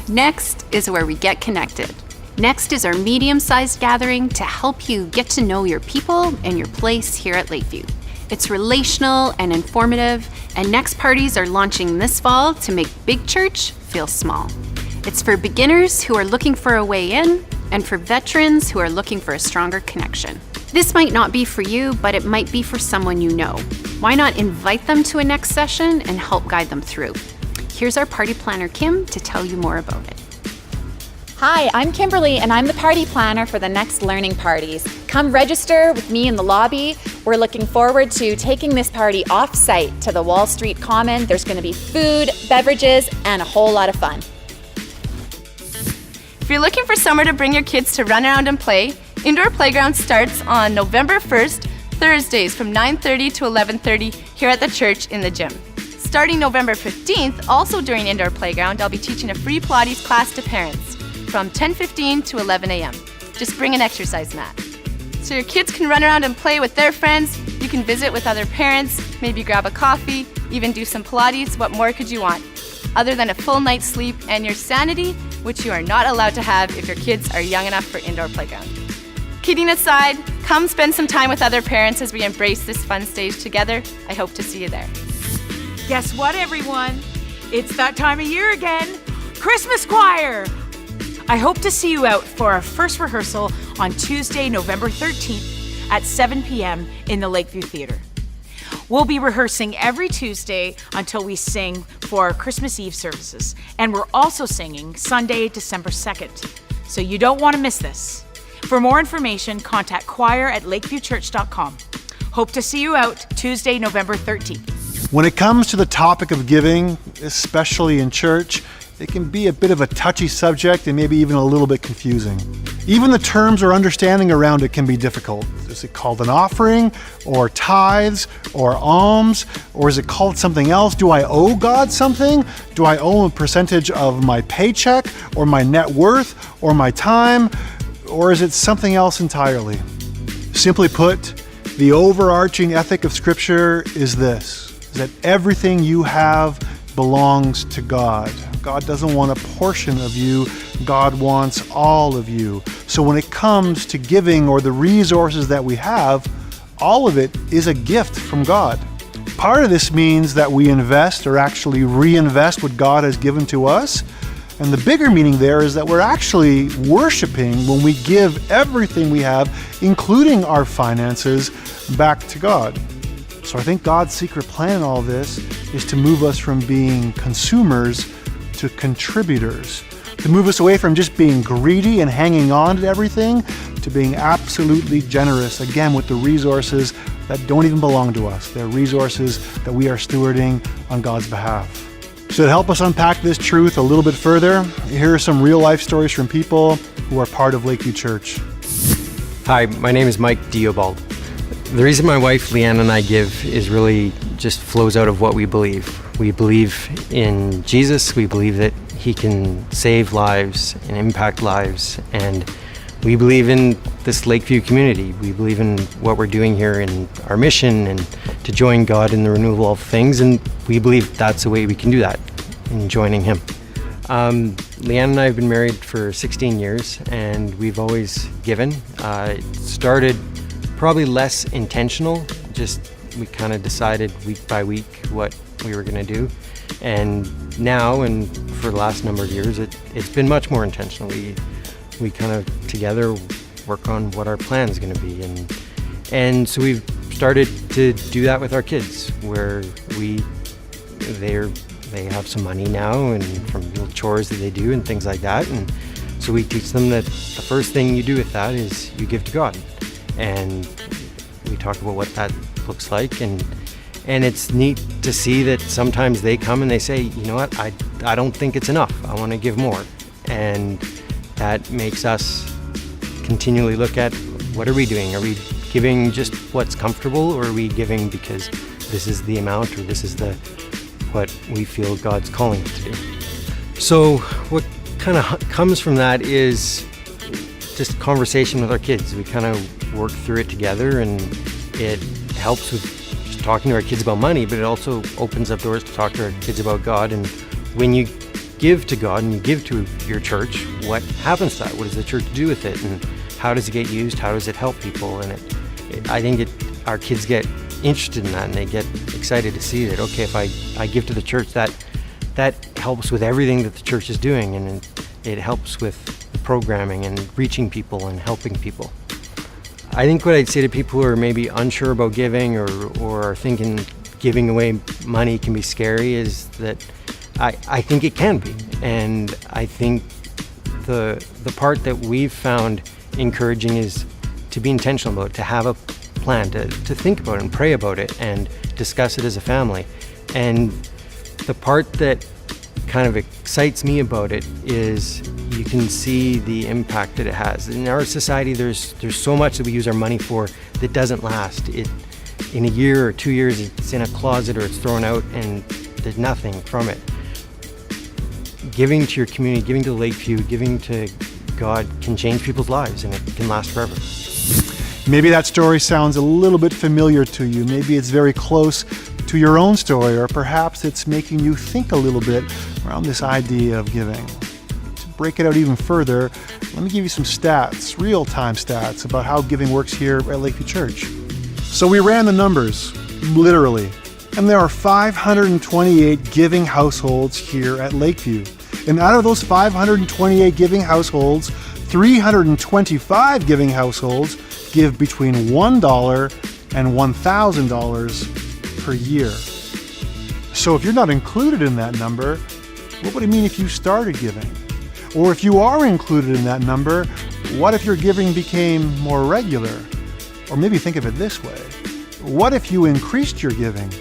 Next is where we get connected. Next is our medium-sized gathering to help you get to know your people and your place here at Lakeview. It's relational and informative, and Next parties are launching this fall to make big church feel small. It's for beginners who are looking for a way in, and for veterans who are looking for a stronger connection. This might not be for you, but it might be for someone you know. Why not invite them to a Next session and help guide them through? Here's our party planner, Kim, to tell you more about it. Hi, I'm Kimberly, and I'm the party planner for the Next Learning Parties. Come register with me in the lobby. We're looking forward to taking this party off-site to the Wall Street Common. There's going to be food, beverages, and a whole lot of fun. If you're looking for somewhere to bring your kids to run around and play, Indoor Playground starts on November 1st, Thursdays from 9:30 to 11:30 here at the church in the gym. Starting November 15th, also during Indoor Playground, I'll be teaching a free Pilates class to parents from 10:15 to 11 a.m. Just bring an exercise mat. So your kids can run around and play with their friends, you can visit with other parents, maybe grab a coffee, even do some Pilates. What more could you want? Other than a full night's sleep and your sanity, which you are not allowed to have if your kids are young enough for Indoor Playground. Kidding aside, come spend some time with other parents as we embrace this fun stage together. I hope to see you there. Guess what, everyone? It's that time of year again. Christmas choir! I hope to see you out for our first rehearsal on Tuesday, November 13th at 7 p.m. in the Lakeview Theatre. We'll be rehearsing every Tuesday until we sing for our Christmas Eve services. And we're also singing Sunday, December 2nd. So you don't want to miss this. For more information, contact choir@lakeviewchurch.com. Hope to see you out Tuesday, November 13th. When it comes to the topic of giving, especially in church, it can be a bit of a touchy subject and maybe even a little bit confusing. Even the terms or understanding around it can be difficult. Is it called an offering, or tithes, or alms, or is it called something else? Do I owe God something? Do I owe a percentage of my paycheck, or my net worth, or my time, or is it something else entirely? Simply put, the overarching ethic of Scripture is this, that everything you have belongs to God. God doesn't want a portion of you, God wants all of you. So when it comes to giving or the resources that we have, all of it is a gift from God. Part of this means that we invest or actually reinvest what God has given to us. And the bigger meaning there is that we're actually worshiping when we give everything we have, including our finances, back to God. So I think God's secret plan in all this is to move us from being consumers to contributors, to move us away from just being greedy and hanging on to everything, to being absolutely generous, again, with the resources that don't even belong to us. They're resources that we are stewarding on God's behalf. So to help us unpack this truth a little bit further, here are some real life stories from people who are part of Lakeview Church. Hi, my name is Mike Diobald. The reason my wife Leanne and I give is really just flows out of what we believe. We believe in Jesus, we believe that He can save lives and impact lives, and we believe in this Lakeview community. We believe in what we're doing here in our mission and to join God in the renewal of things, and we believe that's the way we can do that, in joining Him. Leanne and I have been married for 16 years, and we've always given. It started probably less intentional, just we kind of decided week by week what we were going to do. And now, and for the last number of years, it's been much more intentional. We kind of together work on what our plan is going to be. And so we've started to do that with our kids, where they have some money now and from little chores that they do and things like that. And so we teach them that the first thing you do with that is you give to God. And we talk about what that looks like, and it's neat to see that sometimes they come and they say, you know what, I don't think it's enough, I want to give more. And that makes us continually look at, what are we doing? Are we giving just what's comfortable, or are we giving because this is the amount, or this is what we feel God's calling us to do? So what kind of comes from that is just conversation with our kids. We kind of work through it together, and it helps with talking to our kids about money, but it also opens up doors to talk to our kids about God. And when you give to God and you give to your church, what happens to that? What does the church do with it? And how does it get used? How does it help people? And I think our kids get interested in that, and they get excited to see that, okay, if I give to the church, that helps with everything that the church is doing, and it helps with the programming and reaching people and helping people. I think what I'd say to people who are maybe unsure about giving or are thinking giving away money can be scary is that I think it can be. And I think the part that we've found encouraging is to be intentional about it, to have a plan, to think about it and pray about it and discuss it as a family. And the part that kind of excites me about it is you can see the impact that it has. In our society, there's so much that we use our money for that doesn't last. In a year or 2 years, it's in a closet or it's thrown out and there's nothing from it. Giving to your community, giving to Lakeview, giving to God can change people's lives, and it can last forever. Maybe that story sounds a little bit familiar to you. Maybe it's very close to your own story, or perhaps it's making you think a little bit around this idea of giving. To break it out even further, let me give you some stats, real-time stats, about how giving works here at Lakeview Church. So we ran the numbers, literally, and there are 528 giving households here at Lakeview. And out of those 528 giving households, 325 giving households give between $1 and $1,000 per year. So if you're not included in that number, what would it mean if you started giving? Or if you are included in that number, what if your giving became more regular? Or maybe think of it this way. What if you increased your giving,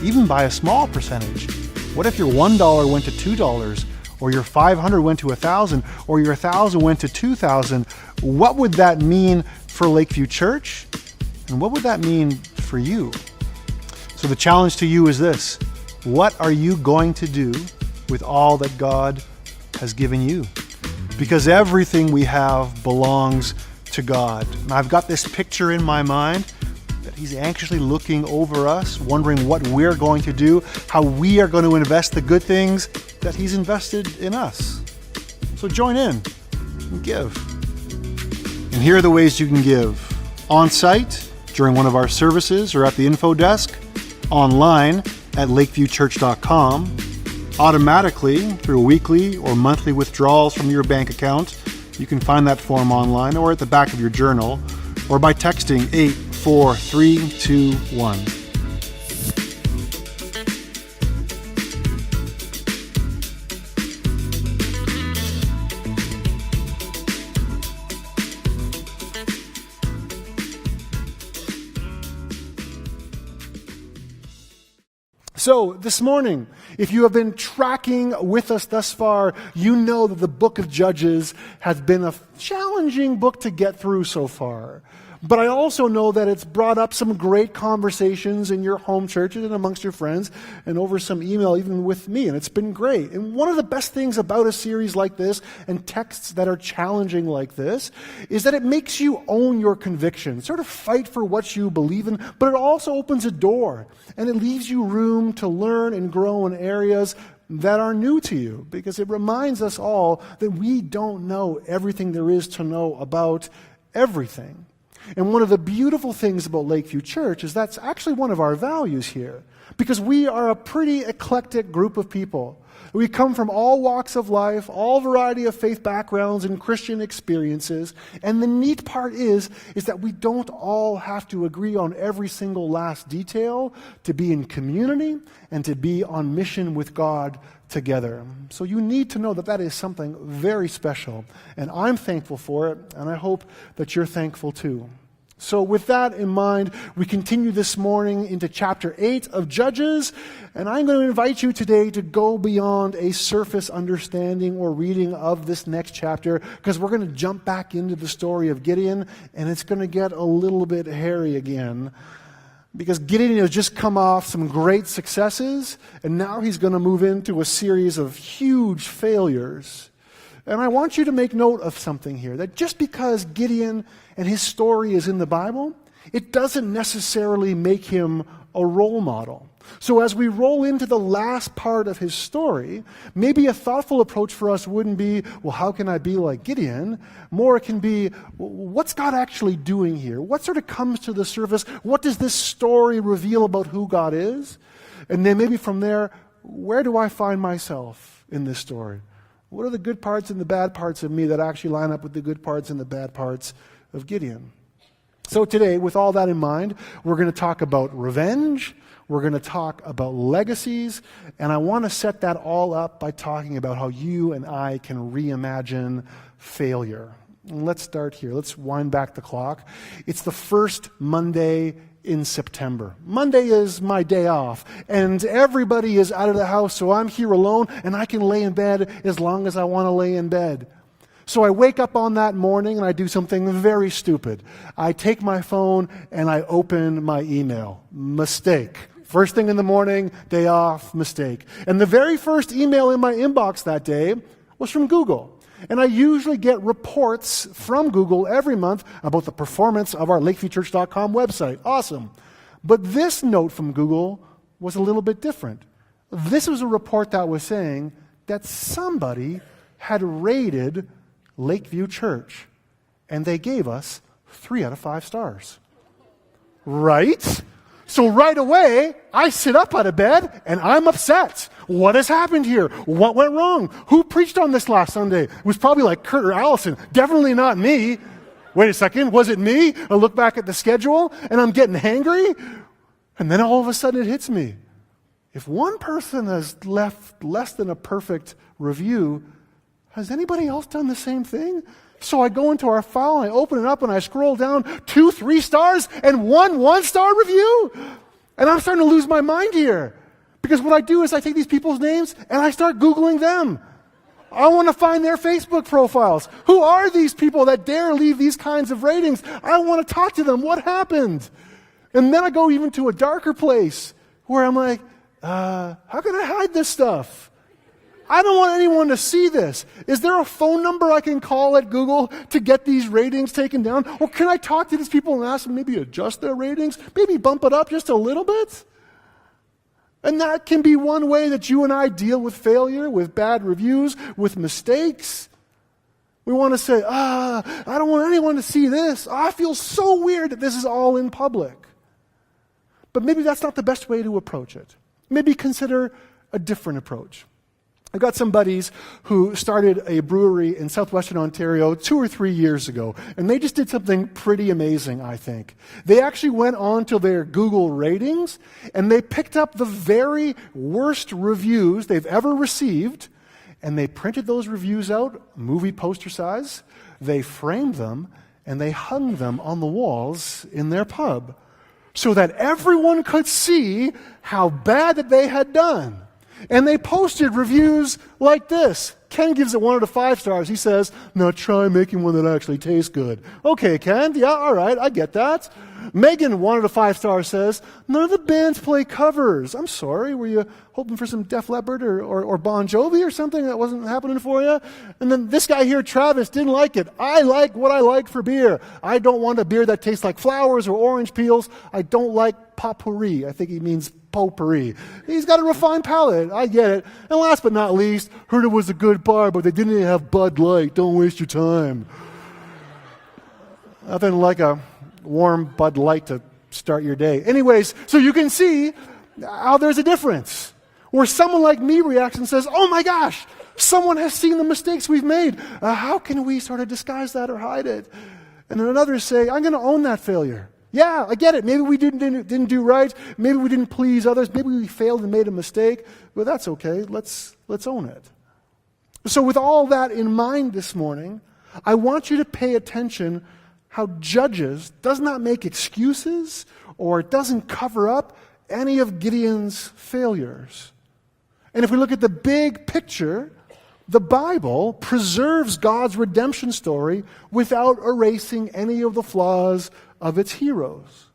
even by a small percentage? What if your $1 went to $2, or your $500 went to $1,000, or your $1,000 went to $2,000? What would that mean for Lakeview Church? And what would that mean for you? So the challenge to you is this: what are you going to do with all that God has given you? Because everything we have belongs to God. And I've got this picture in my mind that He's anxiously looking over us, wondering what we're going to do, how we are going to invest the good things that He's invested in us. So join in and give. And here are the ways you can give: on site during one of our services or at the info desk, online at lakeviewchurch.com, automatically through weekly or monthly withdrawals from your bank account. You can find that form online or at the back of your journal, or by texting 84321. So this morning, if you have been tracking with us thus far, you know that the book of Judges has been a challenging book to get through so far. But I also know that it's brought up some great conversations in your home churches and amongst your friends and over some email even with me, and it's been great. And one of the best things about a series like this and texts that are challenging like this is that it makes you own your convictions, sort of fight for what you believe in, but it also opens a door and it leaves you room to learn and grow in areas that are new to you, because it reminds us all that we don't know everything there is to know about everything. And one of the beautiful things about Lakeview Church is that's actually one of our values here, because we are a pretty eclectic group of people. We come from all walks of life, all variety of faith backgrounds and Christian experiences. And the neat part is that we don't all have to agree on every single last detail to be in community and to be on mission with God together. So you need to know that that is something very special. And I'm thankful for it, and I hope that you're thankful too. So with that in mind, we continue this morning into chapter 8 of Judges, and I'm going to invite you today to go beyond a surface understanding or reading of this next chapter, because we're going to jump back into the story of Gideon, and it's going to get a little bit hairy again, because Gideon has just come off some great successes, and now he's going to move into a series of huge failures. And I want you to make note of something here, that just because Gideon and his story is in the Bible, it doesn't necessarily make him a role model. So as we roll into the last part of his story, maybe a thoughtful approach for us wouldn't be, well, how can I be like Gideon? More it can be, what's God actually doing here? What sort of comes to the surface? What does this story reveal about who God is? And then maybe from there, where do I find myself in this story? What are the good parts and the bad parts of me that actually line up with the good parts and the bad parts of Gideon? So today, with all that in mind, we're going to talk about revenge. We're going to talk about legacies, and I want to set that all up by talking about how you and I can reimagine failure. And let's start here. Let's wind back the clock. It's the first Monday in September. Monday is my day off, and everybody is out of the house, so I'm here alone, and I can lay in bed as long as I want to lay in bed. So I wake up on that morning and I do something very stupid. I take my phone and I open my email. Mistake. First thing in the morning, day off, mistake. And the very first email in my inbox that day was from Google. And I usually get reports from Google every month about the performance of our lakeviewchurch.com website. Awesome. But this note from Google was a little bit different. This was a report that was saying that somebody had rated Lakeview Church, and they gave us 3 out of 5 stars. Right? So right away, I sit up out of bed, and I'm upset. What has happened here? What went wrong? Who preached on this last Sunday? It was probably like Kurt or Allison. Definitely not me. Wait a second, was it me? I look back at the schedule, and I'm getting hangry, and then all of a sudden it hits me. If one person has left less than a perfect review, has anybody else done the same thing? So I go into our file, and I open it up, and I scroll down 2 3 stars and 1 1-star review. And I'm starting to lose my mind here. Because what I do is I take these people's names, and I start Googling them. I want to find their Facebook profiles. Who are these people that dare leave these kinds of ratings? I want to talk to them. What happened? And then I go even to a darker place where I'm like, how can I hide this stuff? I don't want anyone to see this. Is there a phone number I can call at Google to get these ratings taken down? Or can I talk to these people and ask them maybe adjust their ratings? Maybe bump it up just a little bit? And that can be one way that you and I deal with failure, with bad reviews, with mistakes. We want to say, I don't want anyone to see this. I feel so weird that this is all in public. But maybe that's not the best way to approach it. Maybe consider a different approach. I've got some buddies who started a brewery in southwestern Ontario 2 or 3 years ago, and they just did something pretty amazing, I think. They actually went on to their Google ratings, and they picked up the very worst reviews they've ever received, and they printed those reviews out, movie poster size, they framed them, and they hung them on the walls in their pub so that everyone could see how bad that they had done. And they posted reviews like this. Ken gives it 1 out of 5 stars. He says, now try making one that actually tastes good. Okay, Ken, yeah, all right, I get that. Megan, 1 out of 5 stars, says, none of the bands play covers. I'm sorry, were you hoping for some Def Leppard or Bon Jovi or something that wasn't happening for you? And then this guy here, Travis, didn't like it. I like what I like for beer. I don't want a beer that tastes like flowers or orange peels. I don't like potpourri. I think he means potpourri. He's got a refined palate. I get it. And last but not least, heard it was a good bar, but they didn't even have Bud Light. Don't waste your time. Nothing like a warm Bud Light to start your day. Anyways, so you can see how there's a difference. Where someone like me reacts and says, oh my gosh, someone has seen the mistakes we've made. How can we sort of disguise that or hide it? And then others say, I'm going to own that failure. Yeah, I get it. Maybe we didn't do right. Maybe we didn't please others. Maybe we failed and made a mistake. But that's okay. Let's own it. So with all that in mind this morning, I want you to pay attention how Judges does not make excuses or doesn't cover up any of Gideon's failures. And if we look at the big picture, the Bible preserves God's redemption story without erasing any of the flaws of its heroes.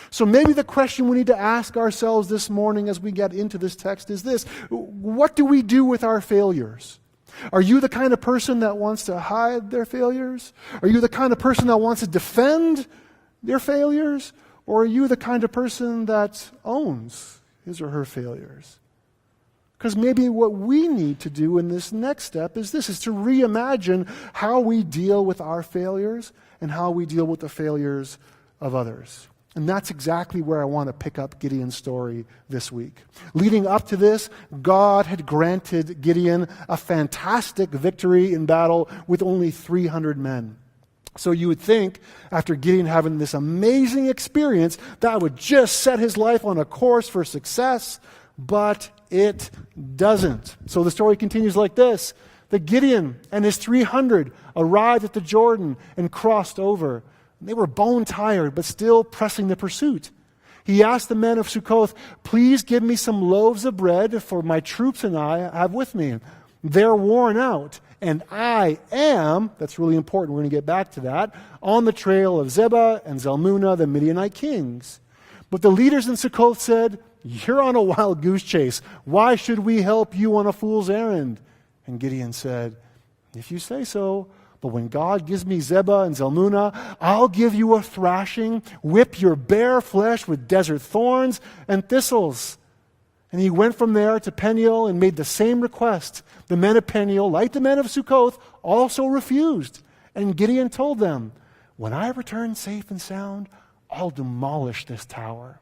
So maybe the question we need to ask ourselves this morning as we get into this text is this: what do we do with our failures? Are you the kind of person that wants to hide their failures? Are you the kind of person that wants to defend their failures? Or are you the kind of person that owns his or her failures. Because maybe what we need to do in this next step is to reimagine how we deal with our failures and how we deal with the failures of others. And that's exactly where I want to pick up Gideon's story this week. Leading up to this, God had granted Gideon a fantastic victory in battle with only 300 men. So you would think, after Gideon having this amazing experience, that would just set his life on a course for success, but it doesn't. So the story continues like this: that Gideon and his 300 arrived at the Jordan and crossed over. They were bone tired, but still pressing the pursuit. He asked the men of Sukkoth, "Please give me some loaves of bread for my troops and I have with me. They're worn out, and I am," that's really important, we're going to get back to that, "on the trail of Zebah and Zalmunna, the Midianite kings." But the leaders in Sukkoth said, "You're on a wild goose chase. Why should we help you on a fool's errand?" And Gideon said, "If you say so. But when God gives me Zebah and Zalmunna, I'll give you a thrashing, whip your bare flesh with desert thorns and thistles." And he went from there to Peniel and made the same request. The men of Peniel, like the men of Sukkoth, also refused. And Gideon told them, "When I return safe and sound, I'll demolish this tower."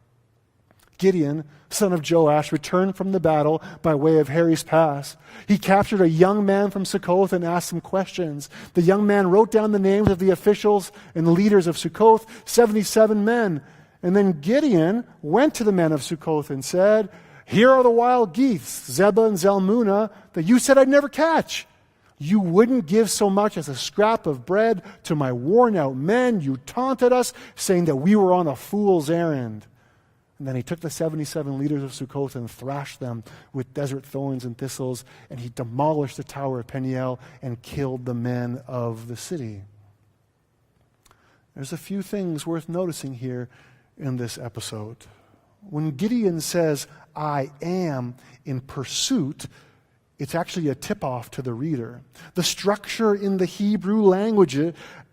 Gideon, son of Joash, returned from the battle by way of Harry's Pass. He captured a young man from Sukkoth and asked him questions. The young man wrote down the names of the officials and leaders of Sukkoth, 77 men. And then Gideon went to the men of Sukkoth and said, "Here are the wild geese, Zebah and Zalmunna, that you said I'd never catch. You wouldn't give so much as a scrap of bread to my worn-out men. You taunted us, saying that we were on a fool's errand." And then he took the 77 leaders of Sukkoth and thrashed them with desert thorns and thistles, and he demolished the tower of Peniel and killed the men of the city. There's a few things worth noticing here in this episode. When Gideon says, "I am in pursuit," it's actually a tip-off to the reader. The structure in the Hebrew language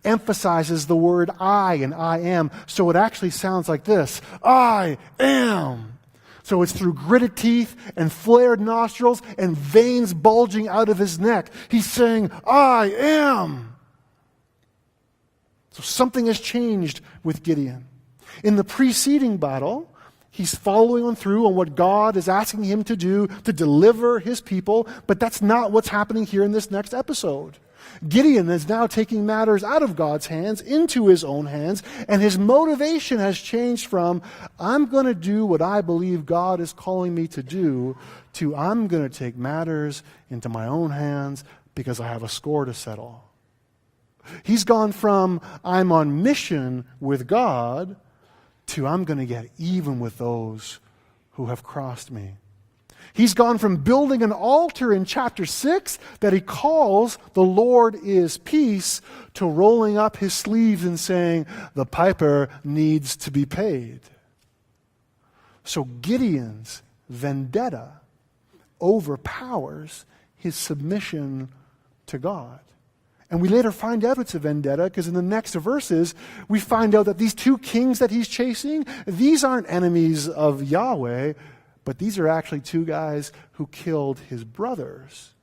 emphasizes the word I and I am, so it actually sounds like this: I am. So it's through gritted teeth and flared nostrils and veins bulging out of his neck. He's saying, I am. So something has changed with Gideon. In the preceding battle, he's following on through on what God is asking him to do to deliver his people, but that's not what's happening here in this next episode. Gideon is now taking matters out of God's hands into his own hands, and his motivation has changed from, I'm going to do what I believe God is calling me to do, to I'm going to take matters into my own hands because I have a score to settle. He's gone from, I'm on mission with God, to I'm going to get even with those who have crossed me. He's gone from building an altar in chapter 6 that he calls the Lord is peace, to rolling up his sleeves and saying, the piper needs to be paid. So Gideon's vendetta overpowers his submission to God. And we later find out it's a vendetta because in the next verses, we find out that these two kings that he's chasing, these aren't enemies of Yahweh, but these are actually two guys who killed his brothers.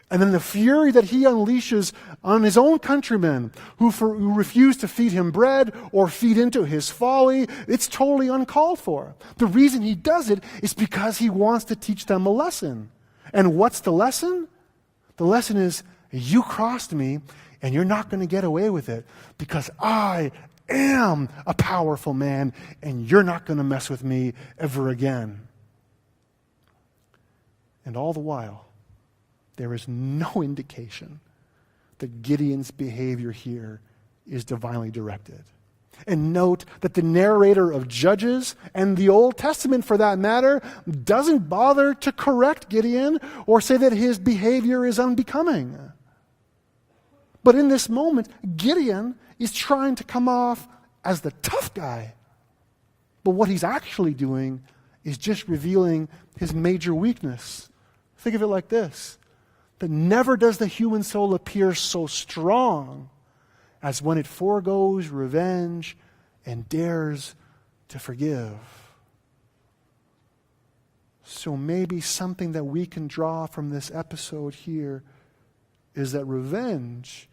And then the fury that he unleashes on his own countrymen who refuse to feed him bread or feed into his folly, it's totally uncalled for. The reason he does it is because he wants to teach them a lesson. And what's the lesson? The lesson is, you crossed me and you're not going to get away with it because I am a powerful man and you're not going to mess with me ever again. And all the while, there is no indication that Gideon's behavior here is divinely directed. And note that the narrator of Judges and the Old Testament, for that matter, doesn't bother to correct Gideon or say that his behavior is unbecoming. But in this moment, Gideon is trying to come off as the tough guy. But what he's actually doing is just revealing his major weakness. Think of it like this: that never does the human soul appear so strong as when it forgoes revenge and dares to forgive. So maybe something that we can draw from this episode here is that revenge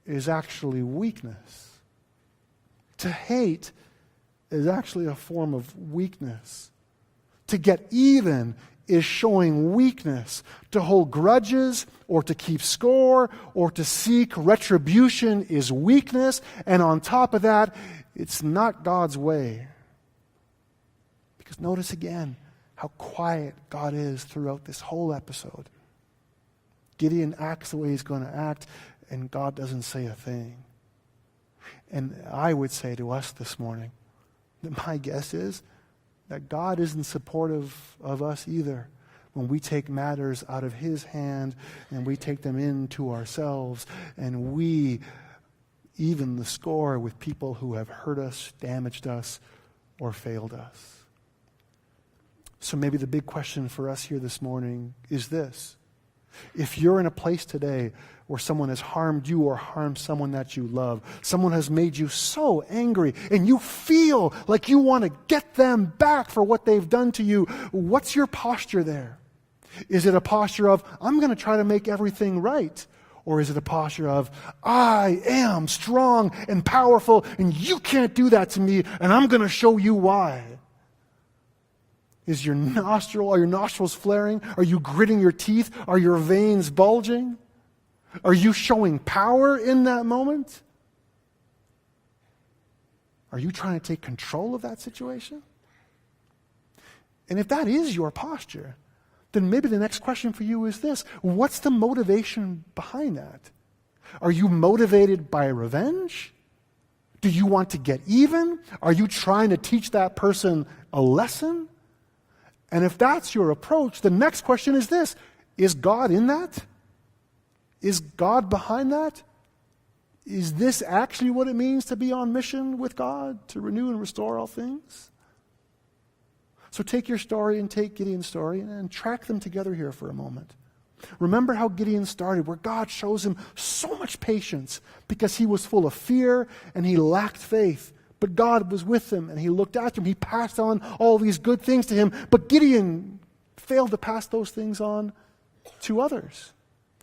is actually weakness. To hate is actually a form of weakness. To get even is showing weakness. To hold grudges or to keep score or to seek retribution is weakness. And on top of that, it's not God's way. Because notice again how quiet God is throughout this whole episode. Gideon acts the way he's going to act, and God doesn't say a thing. And I would say to us this morning that my guess is that God isn't supportive of us either when we take matters out of his hand and we take them into ourselves and we even the score with people who have hurt us, damaged us, or failed us. So maybe the big question for us here this morning is this. If you're in a place today where someone has harmed you or harmed someone that you love, someone has made you so angry and you feel like you want to get them back for what they've done to you, what's your posture there? Is it a posture of, I'm going to try to make everything right? Or is it a posture of, I am strong and powerful and you can't do that to me and I'm going to show you why? Are your nostrils flaring? Are you gritting your teeth? Are your veins bulging? Are you showing power in that moment? Are you trying to take control of that situation? And if that is your posture, then maybe the next question for you is this. What's the motivation behind that? Are you motivated by revenge? Do you want to get even? Are you trying to teach that person a lesson? And if that's your approach, the next question is this. Is God in that? Is God behind that? Is this actually what it means to be on mission with God, to renew and restore all things? So take your story and take Gideon's story and track them together here for a moment. Remember how Gideon started, where God shows him so much patience because he was full of fear and he lacked faith. But God was with him, and he looked after him. He passed on all these good things to him. But Gideon failed to pass those things on to others.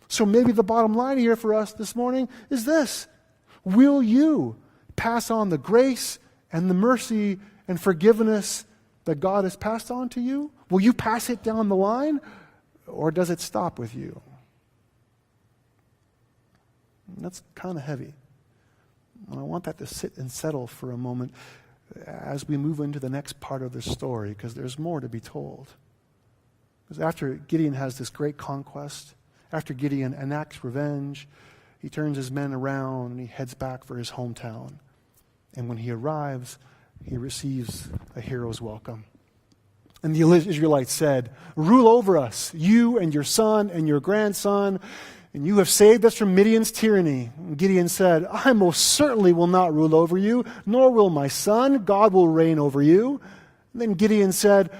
So maybe the bottom line here for us this morning is this. Will you pass on the grace and the mercy and forgiveness that God has passed on to you? Will you pass it down the line, or does it stop with you? That's kind of heavy. And I want that to sit and settle for a moment as we move into the next part of the story, because there's more to be told. Because after Gideon has this great conquest, after Gideon enacts revenge, he turns his men around and he heads back for his hometown. And when he arrives, he receives a hero's welcome. And the Israelites said, "Rule over us, you and your son and your grandson, and you have saved us from Midian's tyranny." And Gideon said, "I most certainly will not rule over you, nor will my son. God will reign over you." And then Gideon said,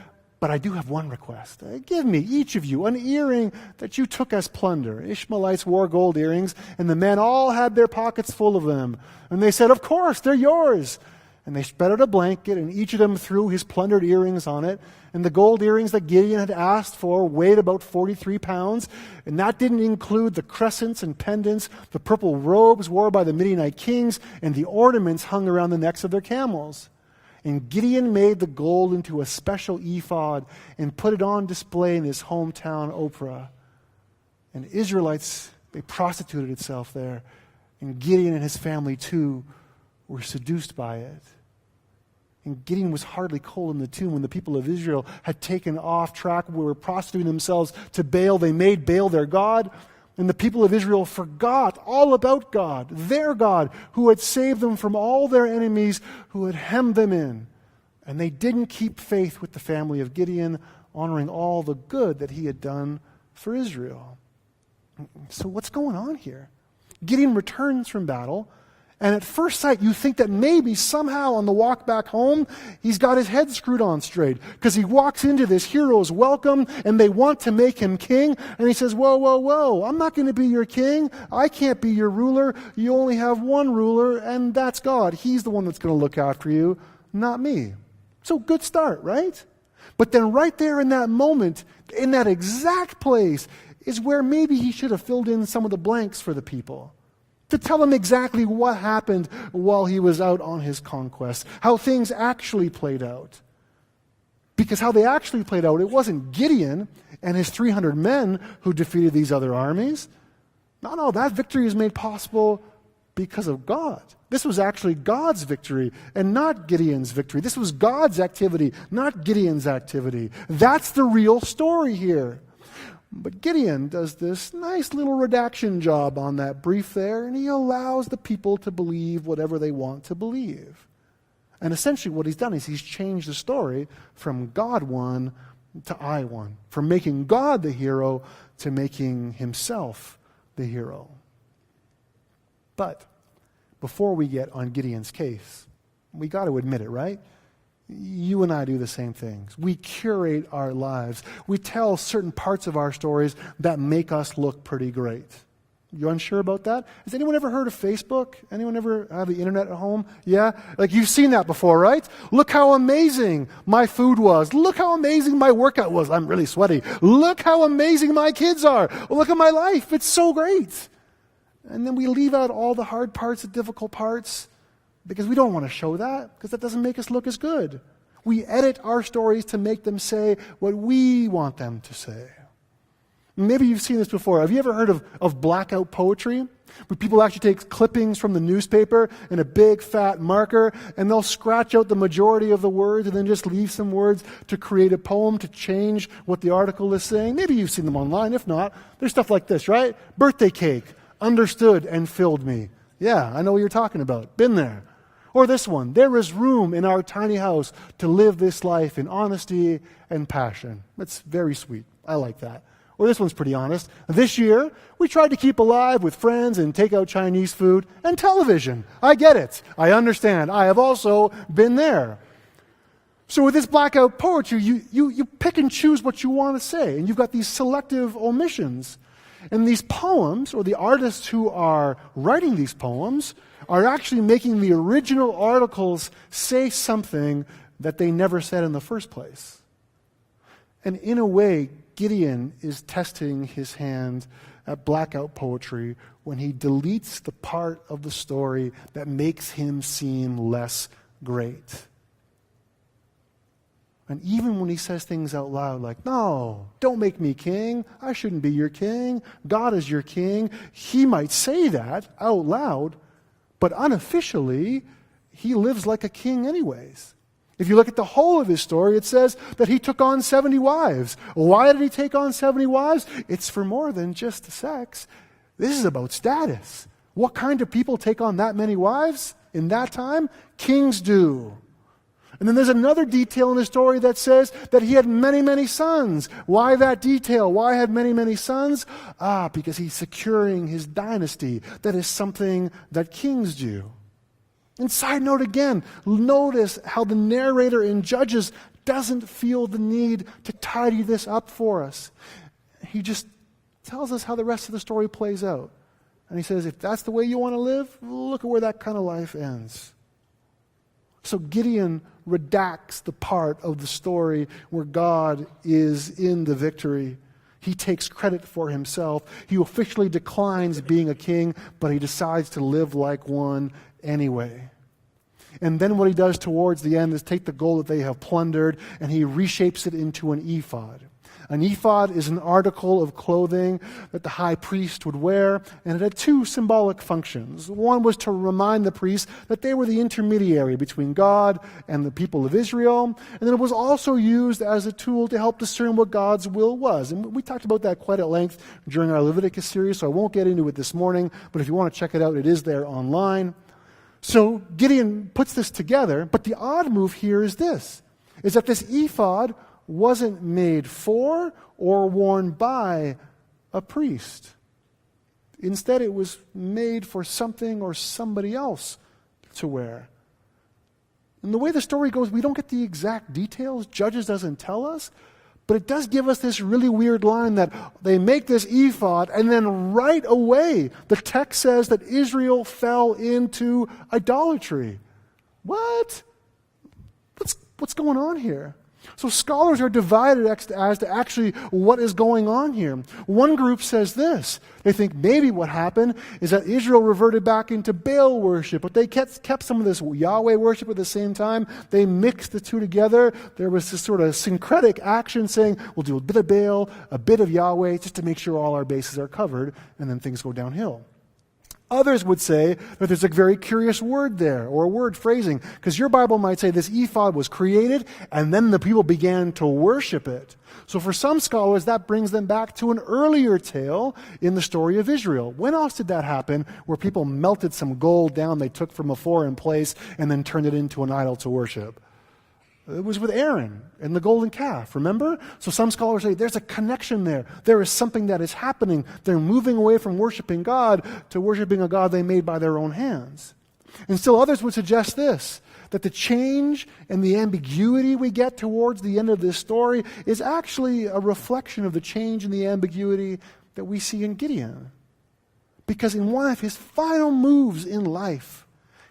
"But I do have one request. Give me, each of you, an earring that you took as plunder." Ishmaelites wore gold earrings, and the men all had their pockets full of them. And they said, "Of course, they're yours." And they spread out a blanket, and each of them threw his plundered earrings on it. And the gold earrings that Gideon had asked for weighed about 43 pounds. And that didn't include the crescents and pendants, the purple robes worn by the Midianite kings, and the ornaments hung around the necks of their camels. And Gideon made the gold into a special ephod and put it on display in his hometown, Ophrah. And Israelites, they prostituted itself there. And Gideon and his family, too, were seduced by it. And Gideon was hardly cold in the tomb when the people of Israel had taken off track, were prostituting themselves to Baal. They made Baal their god. And the people of Israel forgot all about God, their God, who had saved them from all their enemies, who had hemmed them in. And they didn't keep faith with the family of Gideon, honoring all the good that he had done for Israel. So what's going on here? Gideon returns from battle. And at first sight, you think that maybe somehow on the walk back home, he's got his head screwed on straight. Because he walks into this hero's welcome, and they want to make him king. And he says, whoa, whoa, whoa, I'm not going to be your king. I can't be your ruler. You only have one ruler, and that's God. He's the one that's going to look after you, not me. So good start, right? But then right there in that moment, in that exact place, is where maybe he should have filled in some of the blanks for the people. To tell them exactly what happened while he was out on his conquest, how things actually played out. Because how they actually played out, it wasn't Gideon and his 300 men who defeated these other armies. No, that victory is made possible because of God. This was actually God's victory and not Gideon's victory. This was God's activity, not Gideon's activity. That's the real story here. But Gideon does this nice little redaction job on that brief there, and he allows the people to believe whatever they want to believe. And essentially what he's done is he's changed the story from God won to I won, from making God the hero to making himself the hero. But before we get on Gideon's case, we got to admit it, right? You and I do the same things. We curate our lives. We tell certain parts of our stories that make us look pretty great. You unsure about that? Has anyone ever heard of Facebook? Anyone ever have the internet at home? Yeah? Like you've seen that before, right? Look how amazing my food was. Look how amazing my workout was. I'm really sweaty. Look how amazing my kids are. Look at my life. It's so great. And then we leave out all the hard parts, the difficult parts, because we don't want to show that, because that doesn't make us look as good. We edit our stories to make them say what we want them to say. Maybe you've seen this before. Have you ever heard of blackout poetry? Where people actually take clippings from the newspaper and a big fat marker, and they'll scratch out the majority of the words and then just leave some words to create a poem to change what the article is saying. Maybe you've seen them online. If not, there's stuff like this, right? Birthday cake, understood and filled me. Yeah, I know what you're talking about. Been there. Or this one, there is room in our tiny house to live this life in honesty and passion. That's very sweet. I like that. Or this one's pretty honest. This year, we tried to keep alive with friends and take out Chinese food and television. I get it. I understand. I have also been there. So with this blackout poetry, you pick and choose what you want to say, and you've got these selective omissions. And these poems, or the artists who are writing these poems, are actually making the original articles say something that they never said in the first place. And in a way, Gideon is testing his hand at blackout poetry when he deletes the part of the story that makes him seem less great. And even when he says things out loud like, no, don't make me king. I shouldn't be your king. God is your king. He might say that out loud, but unofficially, he lives like a king anyways. If you look at the whole of his story, it says that he took on 70 wives. Why did he take on 70 wives? It's for more than just sex. This is about status. What kind of people take on that many wives in that time? Kings do. And then there's another detail in the story that says that he had many, many sons. Why that detail? Why had many, many sons? Because he's securing his dynasty. That is something that kings do. And side note again, notice how the narrator in Judges doesn't feel the need to tidy this up for us. He just tells us how the rest of the story plays out. And he says, if that's the way you want to live, look at where that kind of life ends. So Gideon redacts the part of the story where God is in the victory. He takes credit for himself. He officially declines being a king, but he decides to live like one anyway. And then what he does towards the end is take the gold that they have plundered and he reshapes it into an ephod. An ephod is an article of clothing that the high priest would wear, and it had two symbolic functions. One was to remind the priests that they were the intermediary between God and the people of Israel, and then it was also used as a tool to help discern what God's will was. And we talked about that quite at length during our Leviticus series, so I won't get into it this morning, but if you want to check it out, it is there online. So Gideon puts this together, but the odd move here is this, is that this ephod wasn't made for or worn by a priest. Instead, it was made for something or somebody else to wear. And the way the story goes, we don't get the exact details. Judges doesn't tell us. But it does give us this really weird line that they make this ephod, and then right away, the text says that Israel fell into idolatry. What? What's going on here? So scholars are divided as to actually what is going on here. One group says this. They think maybe what happened is that Israel reverted back into Baal worship, but they kept some of this Yahweh worship at the same time. They mixed the two together. There was this sort of syncretic action saying, we'll do a bit of Baal, a bit of Yahweh, just to make sure all our bases are covered, and then things go downhill. Others would say that there's a very curious word there, or a word phrasing, because your Bible might say this ephod was created, and then the people began to worship it. So for some scholars, that brings them back to an earlier tale in the story of Israel. When else did that happen, where people melted some gold down they took from a foreign place and then turned it into an idol to worship? It was with Aaron and the golden calf, remember? So some scholars say there's a connection there. There is something that is happening. They're moving away from worshiping God to worshiping a God they made by their own hands. And still others would suggest this, that the change and the ambiguity we get towards the end of this story is actually a reflection of the change and the ambiguity that we see in Gideon. Because in one of his final moves in life,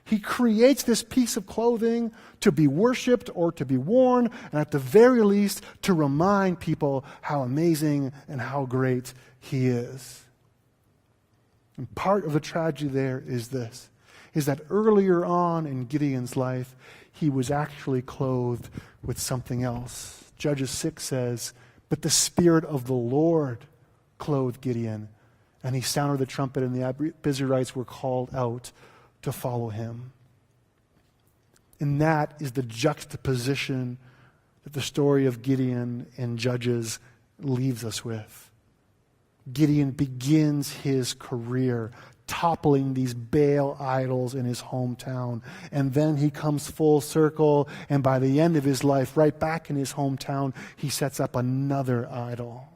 he creates this piece of clothing to be worshipped or to be worn, and at the very least, to remind people how amazing and how great he is. And part of the tragedy there is this, is that earlier on in Gideon's life, he was actually clothed with something else. Judges 6 says, but the Spirit of the Lord clothed Gideon, and he sounded the trumpet, and the Abiezrites were called out to follow him. And that is the juxtaposition that the story of Gideon and Judges leaves us with. Gideon begins his career toppling these Baal idols in his hometown. And then he comes full circle, and by the end of his life, right back in his hometown, he sets up another idol.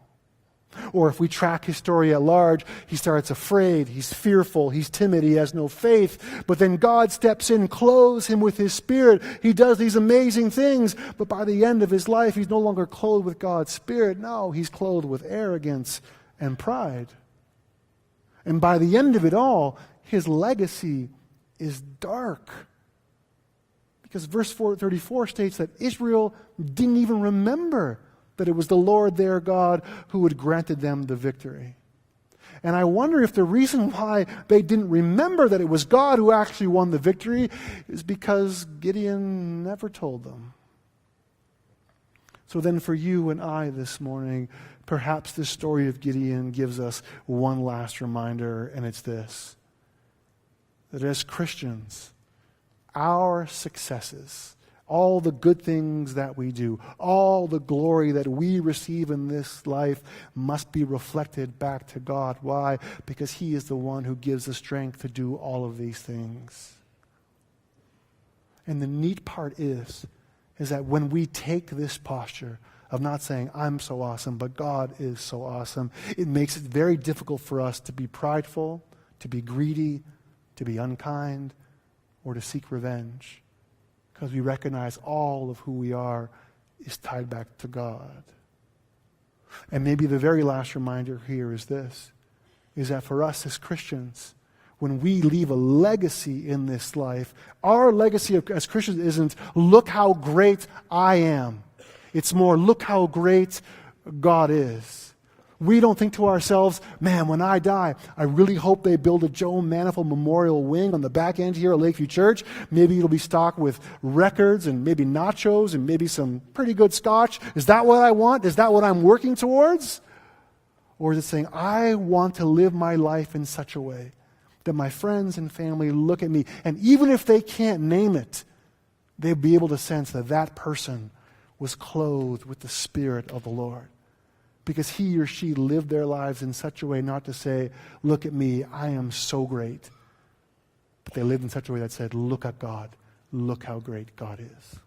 Or if we track his story at large, he starts afraid, he's fearful, he's timid, he has no faith. But then God steps in, clothes him with his Spirit. He does these amazing things. But by the end of his life, he's no longer clothed with God's Spirit. No, he's clothed with arrogance and pride. And by the end of it all, his legacy is dark. Because verse 34 states that Israel didn't even remember that it was the Lord their God who had granted them the victory. And I wonder if the reason why they didn't remember that it was God who actually won the victory is because Gideon never told them. So then for you and I this morning, perhaps this story of Gideon gives us one last reminder, and it's this, that as Christians, our successes, all the good things that we do, all the glory that we receive in this life must be reflected back to God. Why? Because he is the one who gives the strength to do all of these things. And the neat part is that when we take this posture of not saying, I'm so awesome, but God is so awesome, it makes it very difficult for us to be prideful, to be greedy, to be unkind, or to seek revenge. Because we recognize all of who we are is tied back to God. And maybe the very last reminder here is this, is that for us as Christians, when we leave a legacy in this life, our legacy as Christians isn't, look how great I am. It's more, look how great God is. We don't think to ourselves, man, when I die, I really hope they build a Joe Manifold Memorial Wing on the back end here at Lakeview Church. Maybe it'll be stocked with records and maybe nachos and maybe some pretty good scotch. Is that what I want? Is that what I'm working towards? Or is it saying, I want to live my life in such a way that my friends and family look at me, and even if they can't name it, they'll be able to sense that that person was clothed with the Spirit of the Lord. Because he or she lived their lives in such a way not to say, look at me, I am so great. But they lived in such a way that said, look at God, look how great God is.